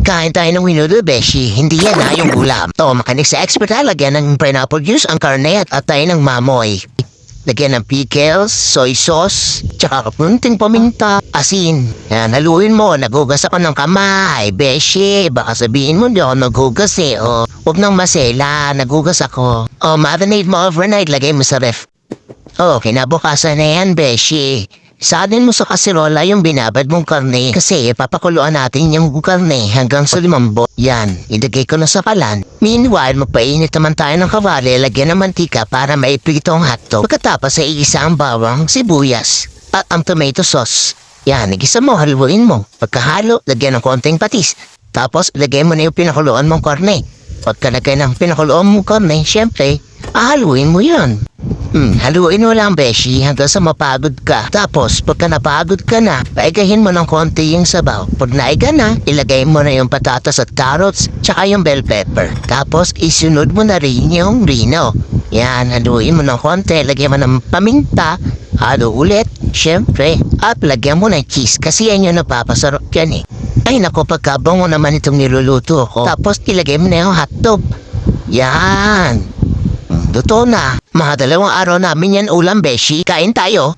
Kain tayo ng winudo, beshi. Hindi yan na yung ulam. To, makanik sa expert ha. Lagyan ng pineapple juice, ang karne at tayo ng mamoy. Lagyan ng pickles, soy sauce, tsaka kapunting paminta, asin. Yan, haluin mo. Nagugas ako ng kamay, beshi. Baka sabihin mo, di ako naghugas eh. O, huwag nang masela. Nagugas ako. O, marinate mo overnight. Lagay mo sa ref. O, kinabukasan na yan, beshi. Saanin mo sa kasirola yung binabad mong karne kasi papakuluan natin yung karne hanggang sa 5 buwan. Yan, ilagay ko na sa kalan. Meanwhile, magpainit naman tayo ng kawali, lagyan ng mantika para maiprito ang hotdog. Pagkatapos ay igisa ang bawang, sibuyas at ang tomato sauce. Yan, igisa mo, haluin mo. Pagkahalo, lagyan ng konting patis. Tapos, lagay mo na yung pinakuluan mong karne. Pagkalagay ng pinakuluan mong karne, syempre, haluin mo yun. Haluin mo lang, beshi, hanggang sa mapagod ka. Tapos, pagka napagod ka na, paigahin mo ng konti yung sabaw. Pag naiga na, ilagay mo na yung patatas at carrots, tsaka yung bell pepper. Tapos, isunod mo na rin yung rino. Yan, haluin mo ng konti, lagyan mo ng paminta, halo ulit, syempre, at lagyan mo ng cheese, kasi yan yung napapasarap yan eh. Ay nako, pagkabango naman itong niluluto ko. Tapos, ilagay mo na yung hotdog. Yan. Luto na. Mga 2 araw namin yan ulam, beshi. Kain tayo.